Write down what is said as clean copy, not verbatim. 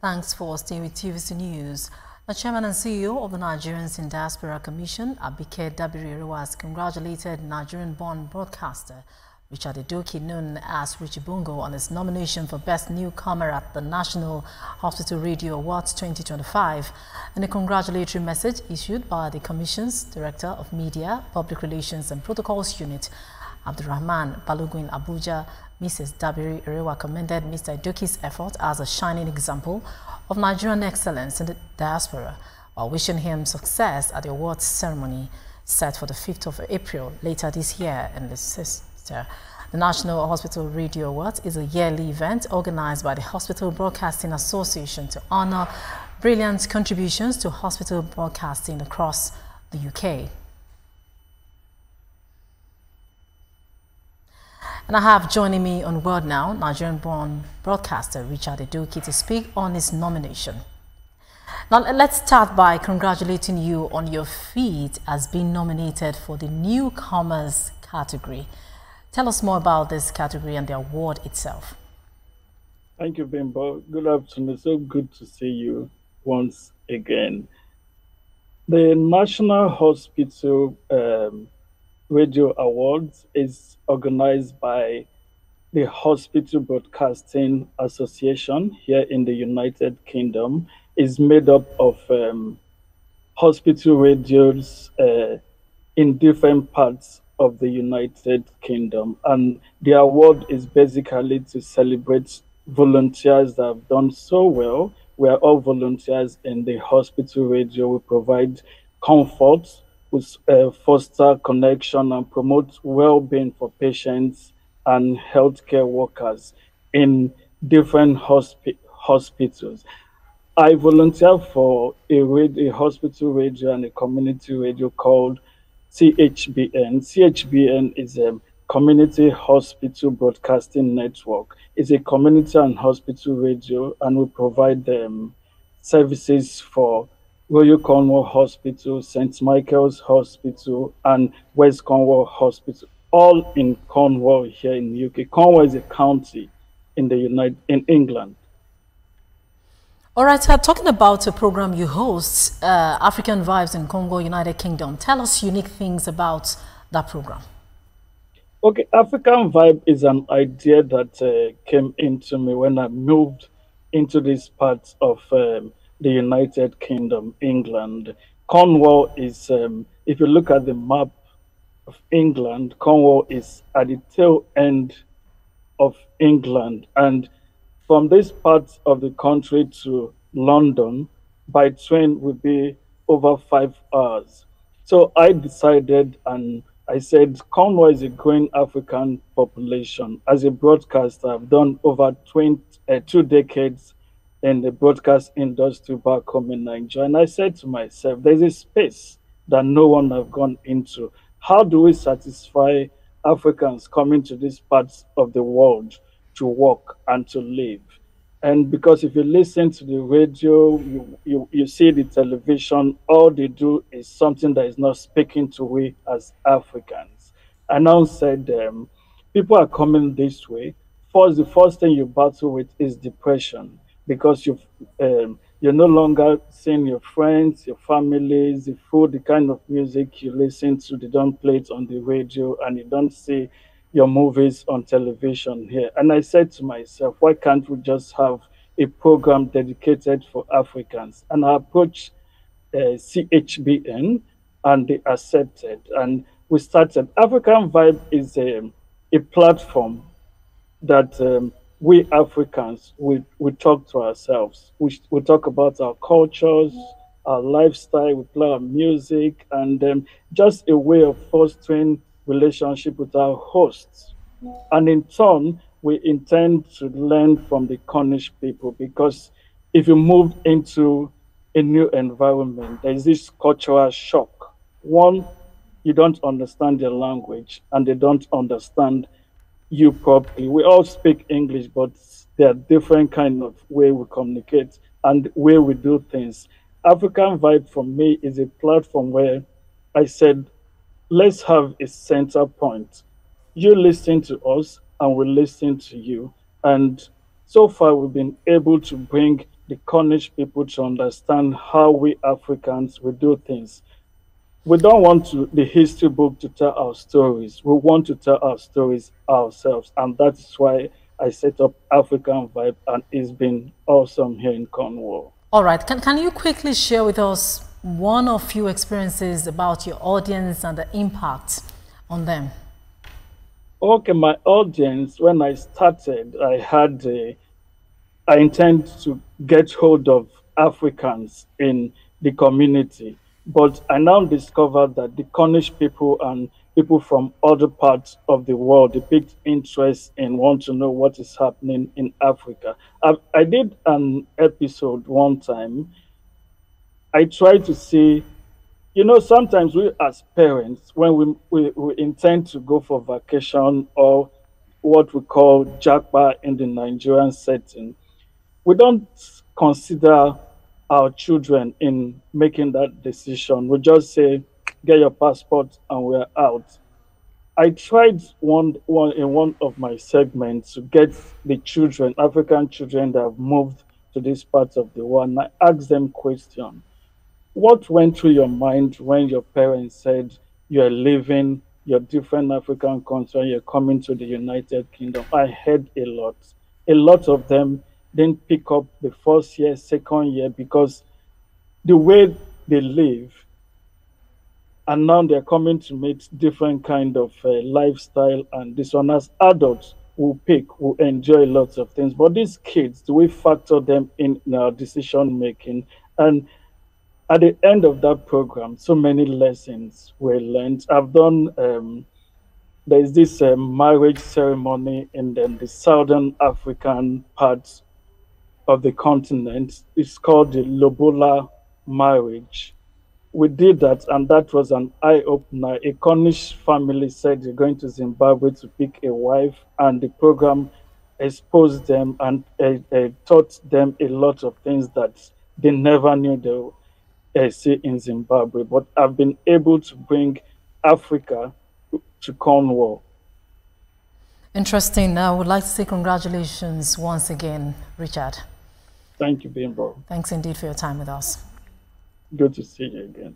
Thanks for staying with TVC News. The Chairman and CEO of the Nigerians in Diaspora Commission, Abike Dabiri, has congratulated Nigerian-born broadcaster Richard Edoki, known as Richybongo, on his nomination for Best Newcomer at the National Hospital Radio Awards 2025. In a congratulatory message issued by the Commission's Director of Media, Public Relations and Protocols Unit, Abdurrahman Balogun in Abuja, Mrs. Dabiri Erewa commended Mr. Edoki's effort as a shining example of Nigerian excellence in the diaspora, while wishing him success at the awards ceremony set for the 5th of April later this year in Leicester. The National Hospital Radio Awards is a yearly event organized by the Hospital Broadcasting Association to honor brilliant contributions to hospital broadcasting across the UK. And I have joining me on board now Nigerian-born broadcaster Richard Edoki to speak on his nomination. Now let's start by congratulating you on your feat as being nominated for the Newcomers category. Tell us more about this category and the award itself. Thank you, Bimbo. Good afternoon. So good to see you once again. The National Hospital Radio Awards is organized by the Hospital Broadcasting Association here in the United Kingdom. Is made up of hospital radios in different parts of the United Kingdom. And the award is basically to celebrate volunteers that have done so well. We are all volunteers in the hospital radio. We provide comfort, we foster connection and promote well-being for patients and healthcare workers in different hospitals. I volunteer for a hospital radio and a community radio called CHBN. CHBN is a Community Hospital Broadcasting Network. It's a community and hospital radio, and we provide services for Royal Cornwall Hospital, St. Michael's Hospital, and West Cornwall Hospital, all in Cornwall here in the UK. Cornwall is a county in England. All right, talking about a program you host, African Vibes in Congo, United Kingdom. Tell us unique things about that program. Okay, African Vibe is an idea that came into me when I moved into this part of the United Kingdom, England. Cornwall is, if you look at the map of England, Cornwall is at the tail end of England. And from this part of the country to London, by train would be over 5 hours. So I decided and I said, Cornwall is a growing African population. As a broadcaster, I've done over 2 decades in the broadcast industry back home in Nigeria. And I said to myself, there's a space that no one have gone into. How do we satisfy Africans coming to these parts of the world to work and to live? And because if you listen to the radio, you see the television, all they do is something that is not speaking to we as Africans. I now said, people are coming this way. First, the first thing you battle with is depression, because you're no longer seeing your friends, your families, the food, the kind of music you listen to, they don't play it on the radio, and you don't see your movies on television here. And I said to myself, why can't we just have a program dedicated for Africans? And I approached CHBN, and they accepted. And we started. African Vibe is a platform that we Africans, we talk to ourselves. We talk about our cultures, our lifestyle, we play our music, and just a way of fostering relationship with our hosts. And in turn, we intend to learn from the Cornish people, because if you move into a new environment, there's this cultural shock. One, you don't understand their language and they don't understand you properly. We all speak English, but there are different kind of way we communicate and way we do things. African Vibe for me is a platform where I said, let's have a center point. You listen to us and we listen to you. And so far we've been able to bring the Cornish people to understand how we Africans we do things. We don't want the history book to tell our stories. We want to tell our stories ourselves, and that's why I set up African Vibe, and it's been awesome here in Cornwall. All right, can you quickly share with us one or few experiences about your audience and the impact on them? Okay, my audience, when I started, I intend to get hold of Africans in the community. But I now discovered that the Cornish people and people from other parts of the world, they picked interest in want to know what is happening in Africa. I did an episode one time. I tried to say, sometimes we as parents, when we intend to go for vacation or what we call japa in the Nigerian setting, we don't consider our children in making that decision. We just say, get your passport and we're out. I tried one in one of my segments to get the children, African children that have moved to this part of the world, and I asked them question. What went through your mind when your parents said you're leaving your different African country and you're coming to the United Kingdom? I heard a lot. A lot of them didn't pick up the first year, second year, because the way they live, and now they're coming to meet different kind of lifestyle, and this one as adults will pick, will enjoy lots of things. But these kids, do we factor them in our decision making? And at the end of that program, so many lessons were learned. I've done, there's this marriage ceremony in the southern African parts of the continent. It's called the Lobola marriage. We did that, and that was an eye opener. A Cornish family said they're going to Zimbabwe to pick a wife, and the program exposed them and taught them a lot of things that they never knew they see in Zimbabwe. But I've been able to bring Africa to Cornwall. Interesting. I would like to say congratulations once again, Richard. Thank you, Bimbo. Thanks indeed for your time with us. Good to see you again.